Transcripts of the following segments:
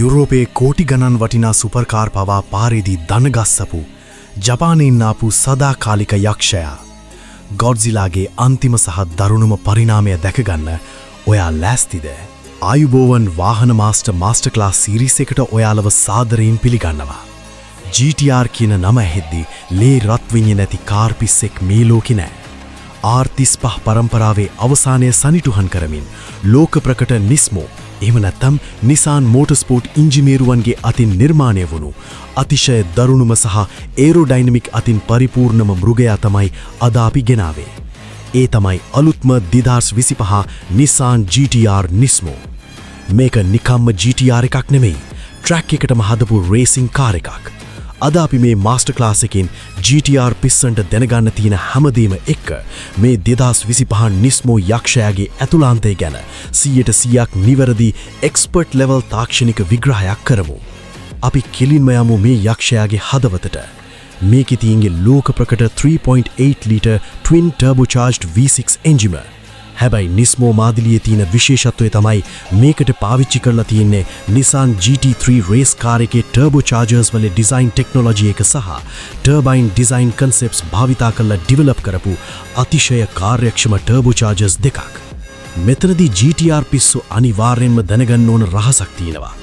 යුරෝපයේ කෝටි ගණන් වටිනා සුපර්කාර් පවා පාරේදී දනගස්සපු ජපානයෙන් ආපු සදාකාලික යක්ෂයා ගොඩ්සිලාගේ අන්තිම සහ දරුණුම පරිණාමය දැකගන්න ඔයා ලෑස්තිද? ආයුබෝවන් වාහන මාස්ටර් ක්ලාස් සීරීස් එකට ඔයාලව සාදරයෙන් පිළිගන්නවා. GTR කියන නම ඇහෙද්දි ලේ රත් වෙන්නේ නැති කාර් පිස්සෙක් මේ ලෝකේ නෑ. R35 පරම්පරාවේ අවසානය සනිටුහන් කරමින් ලෝක ප්‍රකට නිස්මෝ එහෙම නැත්නම් Nissan Motorsport ඉංජිනේරුවන්ගේ අතින් නිර්මාණය වුණු අතිශය දරුණුම සහ ඒරෝඩයිනමික් අතින් පරිපූර්ණම මෘගයා තමයි අද අපි ගෙනාවේ. ඒ තමයි අලුත්ම 2025 Nissan GTR Nismo. මේක නිකම්ම GTR එකක් නෙමෙයි. ට්‍රැක් එකටම හදපු රේසිං කාර් එකක්. අද අපි මේ මාස්ටර් ක්ලාස් එකෙන් GTR පිස්සන්ට දැනගන්න තියෙන හැමදේම එක්ක මේ 2025 Nismo යක්ෂයාගේ ඇතුළාන්තය ගැන 100% නිවැරදි එක්ස්පර්ට් ලෙවල් තාක්ෂණික විග්‍රහයක් කරමු. අපි කෙලින්ම යමු මේ යක්ෂයාගේ හදවතට. මේකේ තියෙන්නේ ලෝක ප්‍රකට 3.8 ලීටර් twin turbocharged V6 එන්ජිම. හැබැයි Nismo මාදිලියේ තියෙන විශේෂත්වය තමයි මේකට පාවිච්චි කරලා තියෙන්නේ Nissan GT3 රේස් කාර් එකේ turbochargers වල ඩිසයින් ටෙක්නොලොජි එක සහ ටර්බයින් ඩිසයින් කන්සෙප්ට්ස් භාවිතා කරලා ඩිවෙලොප් කරපු අතිශය කාර්යක්ෂම turbochargers දෙකක්. මෙතනදී GTR පිස්සු අනිවාර්යෙන්ම දැනගන්න ඕන රහසක් තියෙනවා.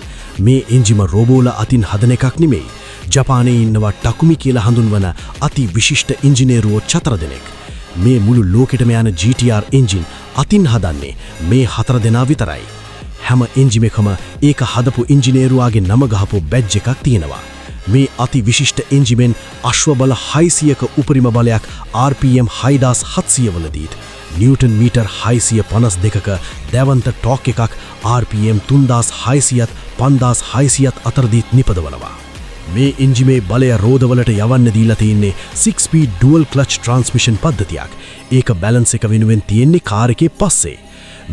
මේ එන්ජිම රෝබෝලා අතින් හදන එකක් නෙමෙයි. ජපානයේ ඉන්නවා ටකුමි කියලා හඳුන්වන අති විශිෂ්ට ඉංජිනේරුවෝ 4 දෙනෙක්. මේ මුළු ලෝකෙටම යන GTR එන්ජින් අතින් හදන්නේ මේ 4 දෙනා විතරයි. හැම එන්ජින් එකම ඒක හදපු ඉංජිනේරුවාගේ නම ගහපු බැජ් එකක් තියෙනවා. මේ අති විශිෂ්ට එන්ජිමෙන් අශ්ව බල 600ක උපරිම බලයක් RPM 6700 වලදීත් නිව්ටන් මීටර් 652ක දැවන්ත ටෝක් එකක් RPM 3600ත් 5600ත් අතරදීත් නිපදවනවා. මේ එන්ජිමේ බලය රෝදවලට යවන්න දීලා තියෙන්නේ 6-speed dual clutch transmission පද්ධතියක්. ඒක බැලන්ස් එක වෙනුවෙන් තියෙන්නේ කාර් එකේ පස්සේ.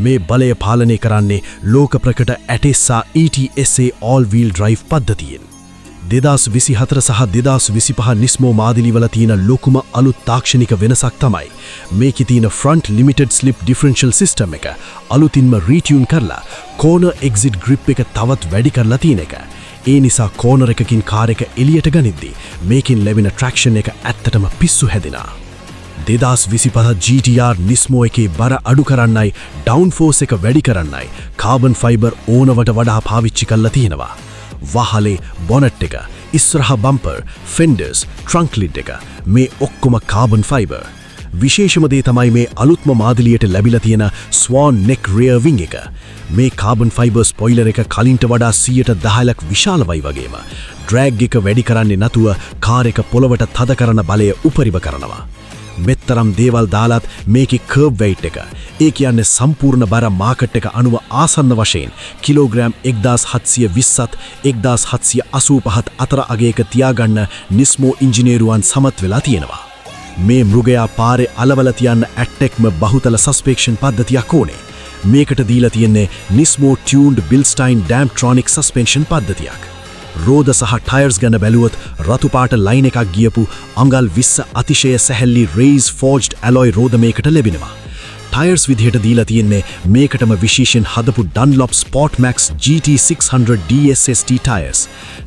මේ බලය පාලනය කරන්නේ ලෝක ප්‍රකට Atessa ETSA all wheel drive පද්ධතියෙන්. 2024 සහ 2025 Nismo මාදිලිවල තියෙන ලොකුම අලුත් තාක්ෂණික වෙනසක් තමයි මේකේ තියෙන front limited slip differential system එක අලුතින්ම retune කරලා corner exit grip එක තවත් වැඩි කරලා තියෙන එක. ඒ නිසා කෝනර් එකකින් කාර් එක එළියට ගනිද්දී මේකෙන් ලැබෙන ට්‍රැක්ෂන් එක ඇත්තටම පිස්සු හැදෙනවා. 2025 GTR Nismo එකේ බර අඩු කරන්නයි ඩවුන්ෆෝස් එක වැඩි කරන්නයි කාබන් ෆයිබර් ඕනවට වඩා පාවිච්චි කරලා තියෙනවා. වහලේ බොනට් එක, ඉස්සරහා බම්පර්, ෆෙන්ඩර්ස්, ට්‍රංක් ලිඩ් එක මේ ඔක්කොම කාබන් ෆයිබර්. විශේෂම දේ තමයි මේ අලුත්ම මාදිලියට ලැබිලා තියෙන Swan neck rear wing එක. මේ කාබන් ෆයිබර් ස්පොයිලර් එක කලින්ට වඩා 110ක් විශාලවයි වගේම ඩ්‍රැග් එක වැඩි කරන්නේ නැතුව කාර් එක පොළවට තද කරන බලය උපරිම කරනවා. මෙතරම් දේවල් දාලත් මේකේ කර්ව් වෙයිට් එක ඒ කියන්නේ සම්පූර්ණ බර මාකට් එක අනුව ආසන්න වශයෙන් කිලෝග්‍රෑම් 1720ත් 1785ත් අතර අගයක තියාගන්න Nismo ඉංජිනේරුවන් සමත් වෙලා තියෙනවා. මේ මෘගයා පාරේ අලවල තියන්න ඇට්ටෙක්ම බහුතල සස්පෙක්ෂන් පද්ධතියක් ඕනේ. මේකට දීලා තියෙන්නේ Nismo tuned Bilstein Damptronic suspension පද්ධතියක්. රෝද සහ ටයර්ස් ගැන බැලුවොත් රතු පාට ලයින් එකක් ගියපු අඟල් 20 අතිශය සැහැල්ලි raise forged alloy රෝද මේකට ලැබෙනවා. ටයර්ස් විදිහට දීලා තියෙන්නේ මේකටම විශේෂයෙන් හදපු Dunlop Sportmax GT600 DSST tyres.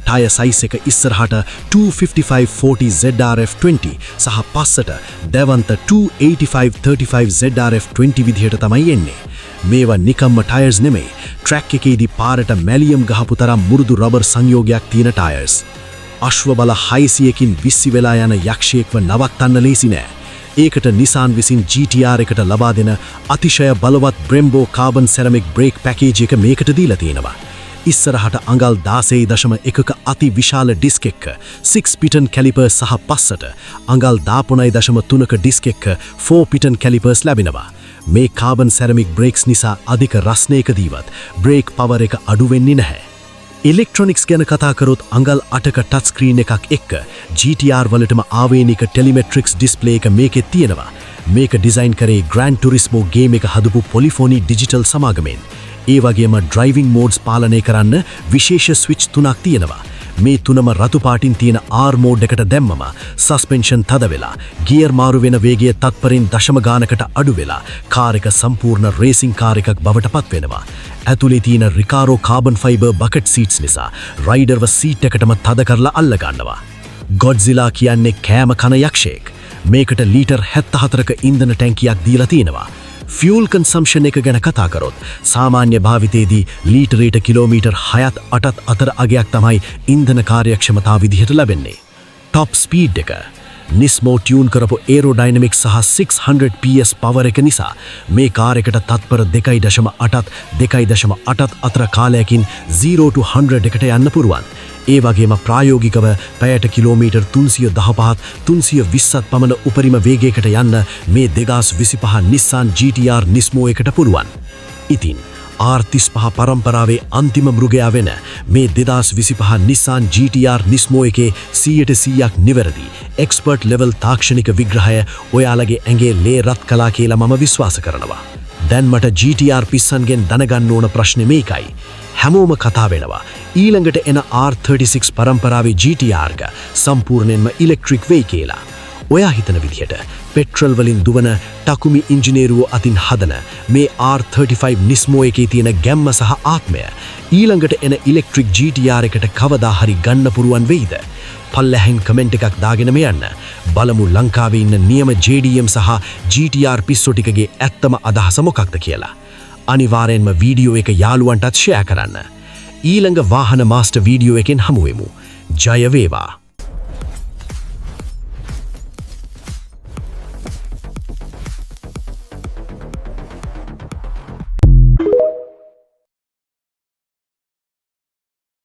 Tyre size එක ඉස්සරහට 255/40 ZRF20 සහ පස්සට දැවන්ත 285/35 ZRF20 විදිහට තමයි එන්නේ. මේවා නිකම්ම ටයර්ස් නෙමෙයි. ට්‍රැක් එකේදී පාරට මැලියම් ගහපු තරම් මුරුදු රබර් සංයෝගයක් තියෙන ටයර්ස්. අශ්ව බල 600කින් විස්සි වෙලා යන යක්ෂයෙක්ව නවත්තන්න ලේසි නෑ. ඒකට Nissan විසින් GTR එකට ලබා දෙන අතිශය බලවත් Brembo carbon ceramic brake package එක මේකට දීලා තියෙනවා. ඉස්සරහට අඟල් 16.1ක අති විශාල ඩිස්ක් එක 6 පිටන් කැලිපර්ස් සහ පස්සට අඟල් 13.3ක ඩිස්ක් එක 4 පිටන් කැලිපර්ස් ලැබෙනවා. මේ කාබන් සෙරමික් බ්‍රේක්ස් නිසා අධික රස්නයකදීවත් බ්‍රේක් පවර් එක අඩු වෙන්නේ නැහැ. ඉලෙක්ට්‍රොනික්ස් ගැන කතා කරොත් අඟල් 8ක ටච් ස්ක්‍රීන් එකක් එක්ක GTR වලටම ආවේනික ටෙලිමෙට්‍රික්ස් ඩිස්ප්ලේ එක මේකේ තියෙනවා. මේක ඩිසයින් කරේ Gran Turismo ගේම් එක හදපු Polyphony Digital සමාගමෙන්. ඒ වගේම ඩ්‍රයිවිං මෝඩ්ස් පාලනය කරන්න විශේෂ ස්විච් 3ක් තියෙනවා. මේ තුනම රතු පාටින් තියෙන R මෝඩ් එකට දැම්මම සස්පෙන්ෂන් තද වෙලා, ගියර් මාරු වෙන වේගය තත්පරින් දශම ගානකට අඩු වෙලා කාර් එක සම්පූර්ණ රේසිං කාර් එකක් බවට පත් වෙනවා. ඇතුලේ තියෙන රිකාරෝ කාබන් ෆයිබර් බකට් සීට්ස් නිසා රයිඩර්ව සීට් එකටම තද කරලා අල්ල ගන්නවා. ගොඩ්සිලා කියන්නේ කෑම කන යක්ෂයෙක්. මේකට ලීටර් 74ක ඉන්ධන ටැංකියක් දීලා තියෙනවා. ෆියුල් කන්සම්ප්ෂන් එක ගැන කතා කරොත් සාමාන්‍ය භාවිතයේදී ලීටරයට කිලෝමීටර් 6ත් 8ත් අතර අගයක් තමයි ඉන්ධන කාර්යක්ෂමතාව විදිහට ලැබෙන්නේ. ටොප් ස්පීඩ් එක නිස්මෝ ටියුන් කරපු ඒරෝඩයිනමික්ස් සහ 600 PS පවර් එක නිසා මේ කාර් එකට තත්පර 2.8ත් 2.8ත් අතර කාලයකින් 0 to 100 එකට යන්න පුරුවන්. ඒ වගේම ප්‍රායෝගිකව පැයට කිලෝමීටර් 315ත් 320ත් පමණ උපරිම වේගයකට යන්න මේ 2025 Nissan GT-R Nismo එකට පුළුවන්. ඉතින් R35 පරම්පරාවේ අන්තිම මෘගයා වෙන මේ 2025 Nissan GT-R Nismo එකේ 100% නිවැරදි එක්ස්පර්ට් ලෙවල් තාක්ෂණික විග්‍රහය ඔයාලගේ ඇඟේ ලේ රත් කළා කියලා මම විශ්වාස කරනවා. දැන් මට GT-R පිස්සන්ගෙන් දැනගන්න ඕන ප්‍රශ්නේ මේකයි. හැමෝම කතා වෙනවා ඊළඟට එන R36 පරම්පරාවේ GT-R එක සම්පූර්ණයෙන්ම ඉලෙක්ට්‍රික් වෙයි කියලා. ඔයා හිතන විදිහට පෙට්‍රල් වලින් දුවන ටකුමි ඉංජිනේරුවෝ අතින් හදන මේ R35 Nismo එකේ තියෙන ගැම්ම සහ ආත්මය ඊළඟට එන ඉලෙක්ට්‍රික් GT-R එකට කවදා හරි ගන්න පුරුවන් වෙයිද? පල්ලෙහින් කමෙන්ට් එකක් දාගෙනම යන්න. බලමු ලංකාවේ ඉන්න නියම JDM සහ GT-R පිස්සෝ ටිකගේ ඇත්තම අදහස මොකක්ද කියලා. අනිවාර්යෙන්ම වීඩියෝ එක යාළුවන්ටත් ෂෙයා කරන්න. ඊළඟ වාහන මාස්ටර් වීඩියෝ එකෙන් හමු වෙමු. ජය වේවා.